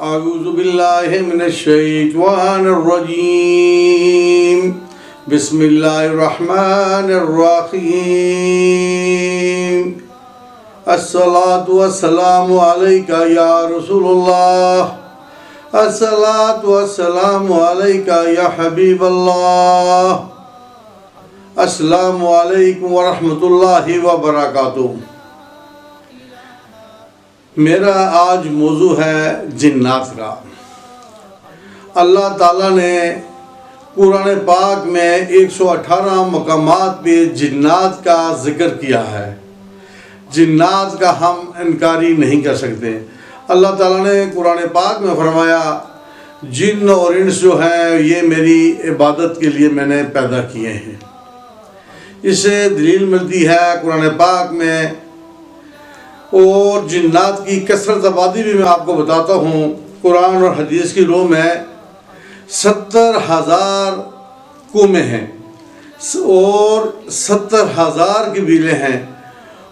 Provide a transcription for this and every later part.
اعوذ باللہ من الشیطان الرجیم بسم اللہ الرحمن الرحیم الصلاۃ والسلام علیک یا رسول اللہ الصلاۃ والسلام علیک یا حبیب اللہ السلام علیکم ورحمۃ اللہ وبرکاتہ۔ میرا آج موضوع ہے جنات کا۔ اللہ تعالیٰ نے قرآن پاک میں 118 مقامات پہ جنات کا ذکر کیا ہے۔ جنات کا ہم انکاری نہیں کر سکتے۔ اللہ تعالیٰ نے قرآن پاک میں فرمایا جن اور انس جو ہیں یہ میری عبادت کے لیے میں نے پیدا کیے ہیں۔ اس سے دلیل ملتی ہے قرآن پاک میں، اور جنات کی کثرت آبادی بھی میں آپ کو بتاتا ہوں۔ قرآن اور حدیث کی روح میں 70,000 قومیں ہیں اور 70,000 قبیلے ہیں،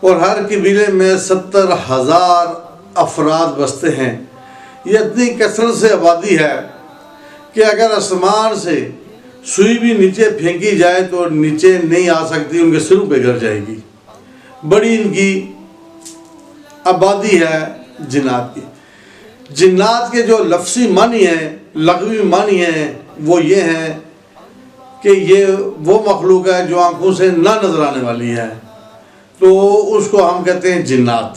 اور ہر قبیلے میں 70,000 افراد بستے ہیں۔ یہ اتنی کثرت سے آبادی ہے کہ اگر آسمان سے سوئی بھی نیچے پھینکی جائے تو نیچے نہیں آ سکتی، ان کے سروں پہ گر جائے گی۔ بڑی ان کی آبادی ہے جنات کی۔ جنات کے جو لفظی معنی ہیں، لغوی معنی ہیں، وہ یہ ہیں کہ یہ وہ مخلوق ہے جو آنکھوں سے نہ نظر آنے والی ہے، تو اس کو ہم کہتے ہیں جنات۔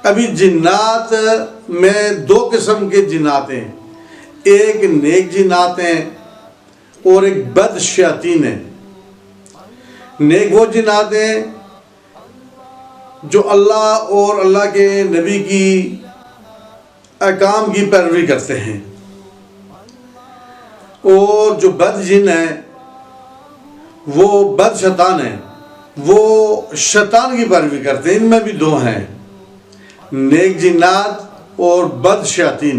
ابھی جنات میں 2 قسم کے جنات ہیں، ایک نیک جنات ہیں اور ایک بد شیاطین ہیں۔ نیک وہ جنات ہیں جو اللہ اور اللہ کے نبی کی احکام کی پیروی کرتے ہیں، اور جو بد جن ہیں وہ بد شیطان ہیں، وہ شیطان کی پیروی کرتے ہیں۔ ان میں بھی 2 ہیں، نیک جنات اور بد شیاطین۔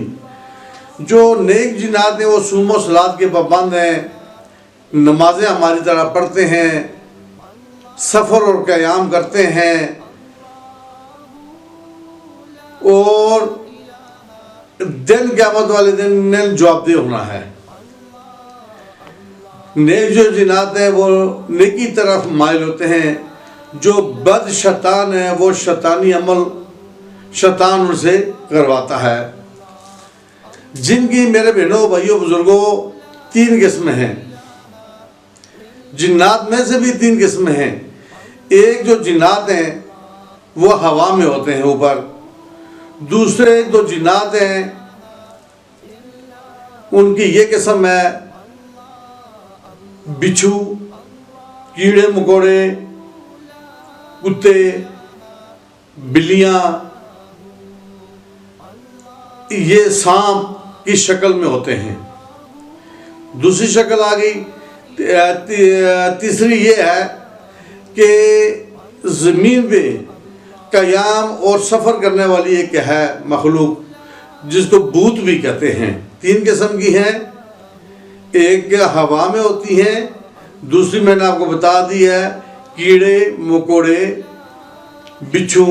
جو نیک جنات ہیں وہ صوم و صلات کے پابند ہیں، نمازیں ہماری طرح پڑھتے ہیں، سفر اور قیام کرتے ہیں، اور دن قیامت والے دن جواب دہ ہونا ہے۔ نیک جو جنات ہیں وہ نیکی طرف مائل ہوتے ہیں، جو بد شیطان ہیں وہ شیطانی عمل شیطان ان سے کرواتا ہے۔ جن کی میرے بہنوں بھائیوں بزرگوں 3 قسمیں ہیں۔ جنات میں سے بھی 3 قسمیں ہیں۔ ایک جو جنات ہیں وہ ہوا میں ہوتے ہیں اوپر، دوسرے جو جنات ہیں ان کی یہ قسم ہے بچھو، کیڑے مکوڑے، کتے، بلیاں، یہ سانپ کی شکل میں ہوتے ہیں۔ دوسری شکل آ گئی، تیسری یہ ہے کہ زمین پہ قیام اور سفر کرنے والی ایک ہے مخلوق جس کو بھوت بھی کہتے ہیں۔ 3 قسم کی ہیں، ایک ہوا میں ہوتی ہیں، دوسری میں نے آپ کو بتا دی ہے کیڑے مکوڑے، بچھو،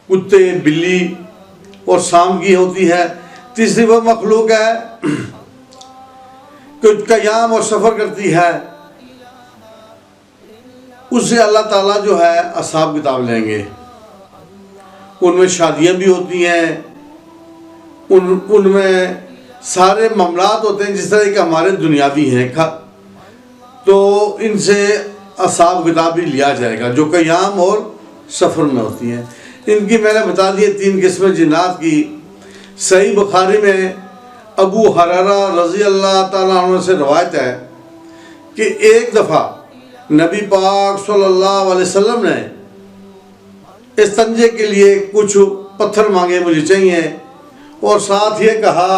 کتے، بلی اور سانپ کی ہوتی ہے، تیسری وہ مخلوق ہے کہ قیام اور سفر کرتی ہے، اس سے اللہ تعالیٰ جو ہے حساب کتاب لیں گے۔ ان میں شادیاں بھی ہوتی ہیں، ان میں سارے معاملات ہوتے ہیں جس طرح کہ ہمارے دنیاوی ہیں، تو ان سے حساب کتاب بھی لیا جائے گا جو قیام اور سفر میں ہوتی ہیں۔ ان کی میں نے بتا دی 3 قسمیں جنات کی۔ صحیح بخاری میں ابو ہریرہ رضی اللہ تعالیٰ عنہ سے روایت ہے کہ ایک دفعہ نبی پاک صلی اللہ علیہ وسلم نے استنجے کے لیے کچھ پتھر مانگے، مجھے چاہیے، اور ساتھ یہ کہا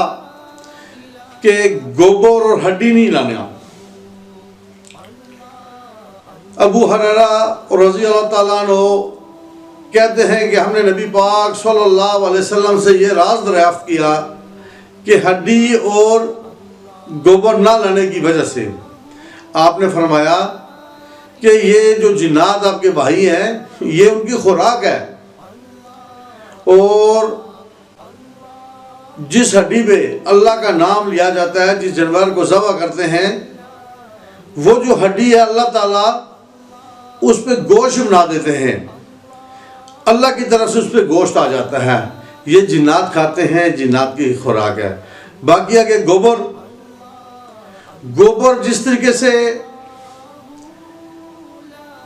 کہ گوبر اور ہڈی نہیں لانا۔ ابو ہریرہ رضی اللہ تعالیٰ عنہ کہتے ہیں کہ ہم نے نبی پاک صلی اللہ علیہ وسلم سے یہ راز دریافت کیا کہ ہڈی اور گوبر نہ لانے کی وجہ سے آپ نے فرمایا کہ یہ جو جنات آپ کے بھائی ہیں یہ ان کی خوراک ہے، اور جس ہڈی پہ اللہ کا نام لیا جاتا ہے، جس جانور کو ذبح کرتے ہیں، وہ جو ہڈی ہے اللہ تعالیٰ اس پہ گوشت بنا دیتے ہیں، اللہ کی طرف سے اس پہ گوشت آ جاتا ہے، یہ جنات کھاتے ہیں، جنات کی خوراک ہے۔ باقی ہے کہ گوبر جس طریقے سے،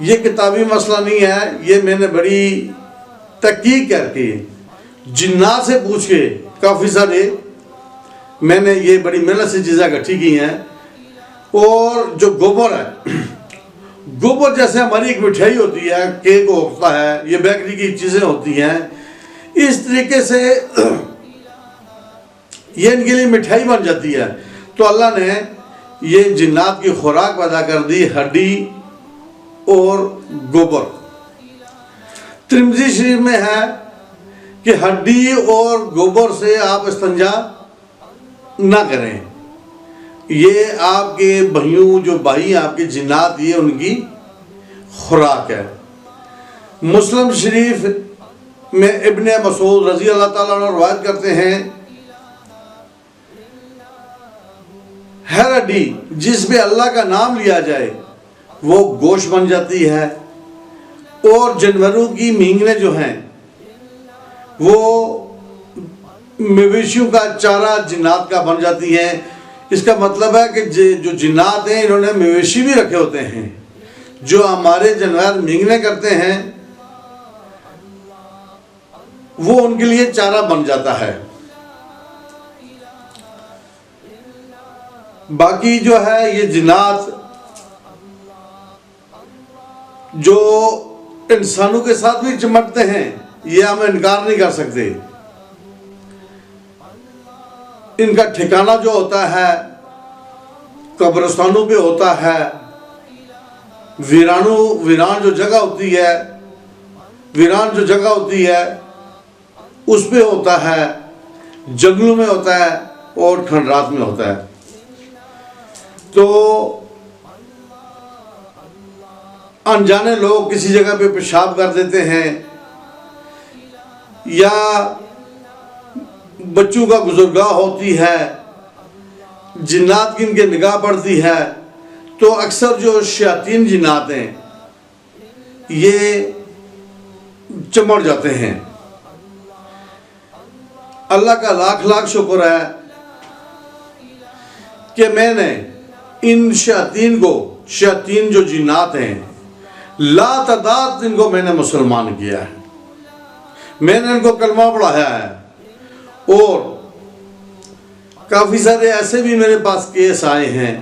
یہ کتابی مسئلہ نہیں ہے، یہ میں نے بڑی تحقیق کر کے جنات سے پوچھ کے کافی سارے میں نے یہ بڑی محنت سے چیزیں اکٹھی کی ہیں، اور جو گوبر ہے، گوبر جیسے ہماری ایک مٹھائی ہوتی ہے، کیک ہوتا ہے، یہ بیکری کی چیزیں ہوتی ہیں، اس طریقے سے یہ ان کے لیے مٹھائی بن جاتی ہے۔ تو اللہ نے یہ جنات کی خوراک پیدا کر دی، ہڈی اور گوبر۔ ترمذی شریف میں ہے کہ ہڈی اور گوبر سے آپ استنجا نہ کریں، یہ آپ کے بھائیوں، جو بھائی آپ کے جنات، یہ ان کی خوراک ہے۔ مسلم شریف میں ابن مسعود رضی اللہ تعالیٰ عنہ روایت کرتے ہیں، ہر ہڈی جس پہ اللہ کا نام لیا جائے وہ گوشت بن جاتی ہے، اور جانوروں کی مینگنے جو ہیں وہ مویشیوں کا چارہ جنات کا بن جاتی ہیں۔ اس کا مطلب ہے کہ جو جنات ہیں انہوں نے مویشی بھی رکھے ہوتے ہیں، جو ہمارے جانور مینگنے کرتے ہیں وہ ان کے لیے چارہ بن جاتا ہے۔ باقی جو ہے یہ جنات جو انسانوں کے ساتھ بھی چمٹتے ہیں، یہ ہم انکار نہیں کر سکتے۔ ان کا ٹھکانہ جو ہوتا ہے قبرستانوں پہ ہوتا ہے، ویران جو جگہ ہوتی ہے اس پہ ہوتا ہے، جنگلوں میں ہوتا ہے اور کھنڈرات میں ہوتا ہے۔ تو انجانے لوگ کسی جگہ پہ پیشاب کر دیتے ہیں، یا بچوں کا گزرگاہ ہوتی ہے، جنات کی ان کے نگاہ پڑتی ہے، تو اکثر جو شیاطین جنات ہیں یہ چمٹ جاتے ہیں۔ اللہ کا لاکھ لاکھ شکر ہے کہ میں نے ان شیاطین جو جنات ہیں لا تعداد ان کو میں نے مسلمان کیا ہے، میں نے ان کو کلمہ پڑھایا ہے، اور کافی سارے ایسے بھی میرے پاس کیس آئے ہیں،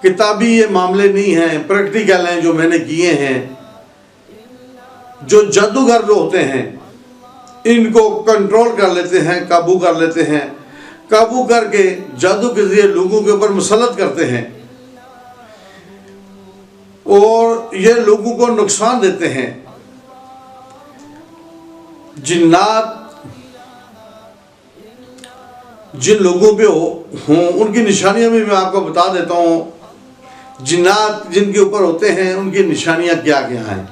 کتابی یہ معاملے نہیں ہیں، پریکٹیکل ہیں جو میں نے کیے ہیں۔ جو جادوگر جو ہوتے ہیں ان کو کنٹرول کر لیتے ہیں، قابو کر لیتے ہیں، قابو کر کے جادو کے ذریعے لوگوں کے اوپر مسلط کرتے ہیں، اور یہ لوگوں کو نقصان دیتے ہیں۔ جنات جن لوگوں پہ ہوں ان کی نشانیاں بھی میں آپ کو بتا دیتا ہوں۔ جنات جن کے اوپر ہوتے ہیں ان کی نشانیاں کیا کیا ہیں۔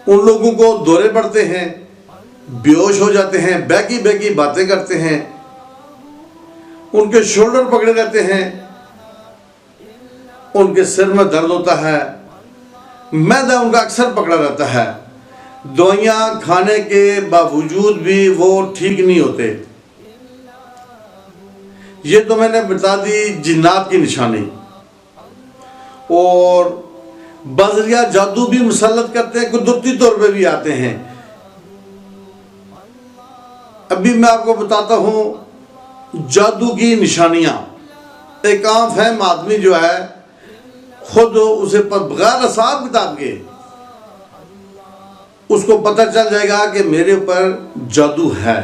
ان لوگوں کو دورے پڑتے ہیں، بے ہوش ہو جاتے ہیں، بیکی باتیں کرتے ہیں، ان کے شولڈر پکڑے رہتے ہیں، ان کے سر میں درد ہوتا ہے، معدہ ان کا اکثر پکڑا رہتا ہے، دوائیاں کھانے کے باوجود بھی وہ ٹھیک نہیں ہوتے۔ یہ تو میں نے بتا دی جنات کی نشانی۔ اور بذریعہ جادو بھی مسلط کرتے ہیں، قدرتی طور پہ بھی آتے ہیں۔ ابھی میں آپ کو بتاتا ہوں جادو کی نشانیاں۔ ایک عام فہم آدمی جو ہے خود اسے بغیر حساب کتاب کے اس کو پتہ چل جائے گا کہ میرے اوپر جادو ہے۔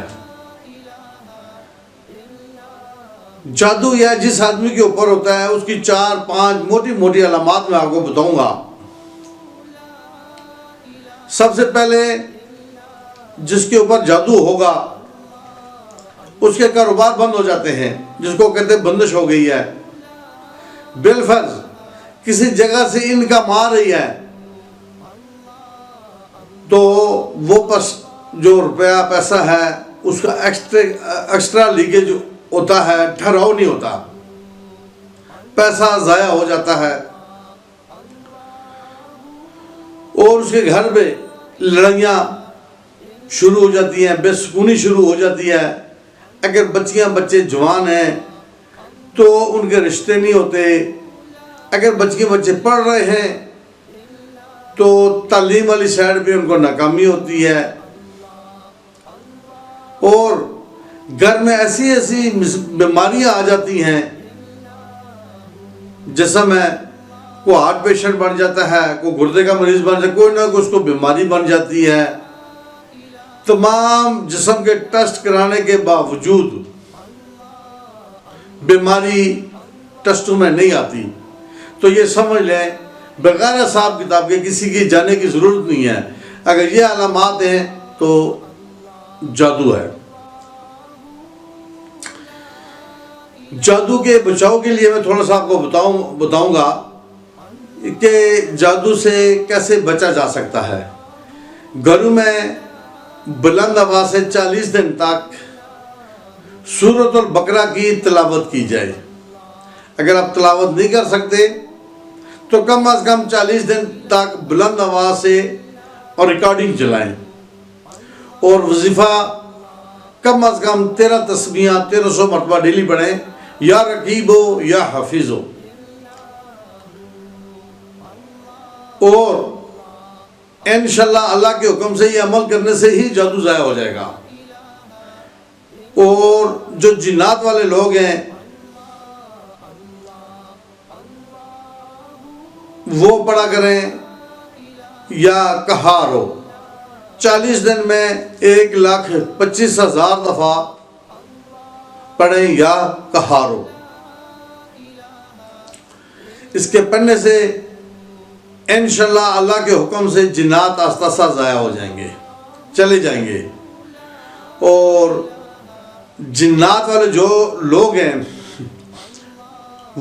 جادو یا جس آدمی کے اوپر ہوتا ہے اس کی 4-5 موٹی موٹی علامات میں آپ کو بتاؤں گا۔ سب سے پہلے جس کے اوپر جادو ہوگا اس کے کاروبار بند ہو جاتے ہیں، جس کو کہتے ہیں بندش ہو گئی ہے۔ بالفرض کسی جگہ سے انکم آ رہی ہے تو وہ جو روپیہ پیسہ ہے اس کا ایکسٹرا لیکیج ہوتا ہے، ٹھہراؤ نہیں ہوتا، پیسہ ضائع ہو جاتا ہے، اور اس کے گھر پہ لڑائیاں شروع ہو جاتی ہیں، بے سکونی شروع ہو جاتی ہے۔ اگر بچے جوان ہیں تو ان کے رشتے نہیں ہوتے، اگر بچے پڑھ رہے ہیں تو تعلیم والی سائڈ پہ ان کو ناکامی ہوتی ہے، اور گھر میں ایسی بیماریاں آ جاتی ہیں، جسم ہے، کوئی ہارٹ پیشنٹ بن جاتا ہے، کوئی گردے کا مریض بن جاتا ہے، کوئی نہ کوئی اس کو بیماری بن جاتی ہے۔ تمام جسم کے ٹیسٹ کرانے کے باوجود بیماری ٹیسٹوں میں نہیں آتی، تو یہ سمجھ لیں بغیر حساب کتاب کے کسی کی جانے کی ضرورت نہیں ہے۔ اگر یہ علامات ہیں تو جادو ہے۔ جادو کے بچاؤ کے لیے میں تھوڑا سا آپ کو بتاؤں گا کہ جادو سے کیسے بچا جا سکتا ہے۔ گھروں میں بلند آواز سے 40 دن تک سورۃ البقرہ کی تلاوت کی جائے۔ اگر آپ تلاوت نہیں کر سکتے تو کم از کم 40 دن تک بلند آواز سے اور ریکارڈنگ چلائیں، اور وظیفہ کم از کم 13 تسبیحاں 1300 مرتبہ ڈیلی پڑھیں، یا رقیب ہو یا حفیظ ہو، اور انشاءاللہ اللہ کے حکم سے یہ عمل کرنے سے ہی جادو ضائع ہو جائے گا۔ اور جو جنات والے لوگ ہیں وہ پڑھا کریں یا قہار ہو، 40 دن میں 1,25,000 دفعہ پڑھیں یا قہار ہو۔ اس کے پڑھنے سے انشاءاللہ اللہ کے حکم سے جنات آہستہ آہستہ ضائع ہو جائیں گے، چلے جائیں گے۔ اور جنات والے جو لوگ ہیں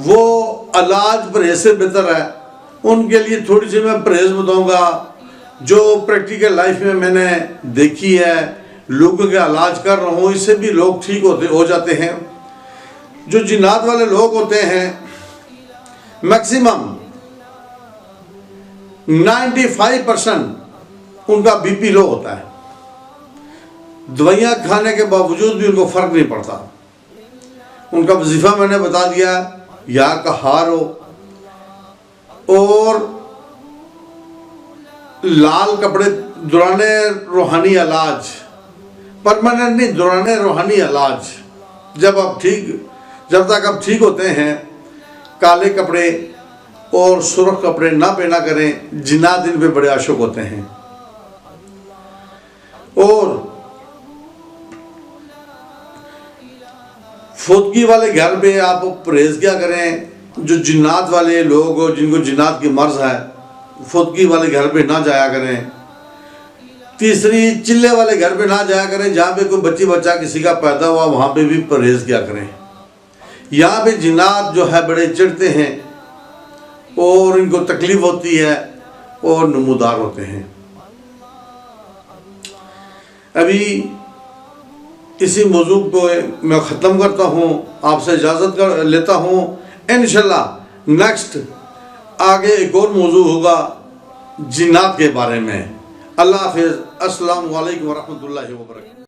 وہ علاج پرہیز سے بہتر ہے۔ ان کے لیے تھوڑی سی میں پرہیز بتاؤں گا جو پریکٹیکل لائف میں میں نے دیکھی ہے، لوگوں کے علاج کر رہا ہوں، اس سے بھی لوگ ٹھیک ہو جاتے ہیں۔ جو جنات والے لوگ ہوتے ہیں میکسیمم 95% ان کا بی پی لو ہوتا ہے، دوائیاں کھانے کے باوجود بھی ان کو فرق نہیں پڑتا۔ ان کا وظیفہ میں نے بتا دیا، یا قہار ہو، اور لال کپڑے دوران روحانی علاج، پرماننٹ نہیں، دوران روحانی علاج، جب تک آپ ٹھیک ہوتے ہیں کالے کپڑے اور سرخ کپڑے نہ پہنا کریں، جنات ان پہ بڑے عاشق ہوتے ہیں۔ اور فوتگی والے گھر پہ آپ پرہیز کیا کریں، جو جنات والے لوگ ہو جن کو جنات کی مرض ہے، فوتگی والے گھر پہ نہ جایا کریں۔ تیسری، چلے والے گھر پہ نہ جایا کریں، جہاں پہ کوئی بچہ کسی کا پیدا ہوا وہاں پہ بھی پرہیز کیا کریں۔ یہاں پہ جنات جو ہے بڑے چڑھتے ہیں اور ان کو تکلیف ہوتی ہے اور نمودار ہوتے ہیں۔ ابھی اسی موضوع کو میں ختم کرتا ہوں، آپ سے اجازت لیتا ہوں۔ انشاءاللہ نیکسٹ آگے ایک اور موضوع ہوگا جنات کے بارے میں۔ اللہ حافظ، السلام علیکم ورحمۃ اللہ وبرکاتہ۔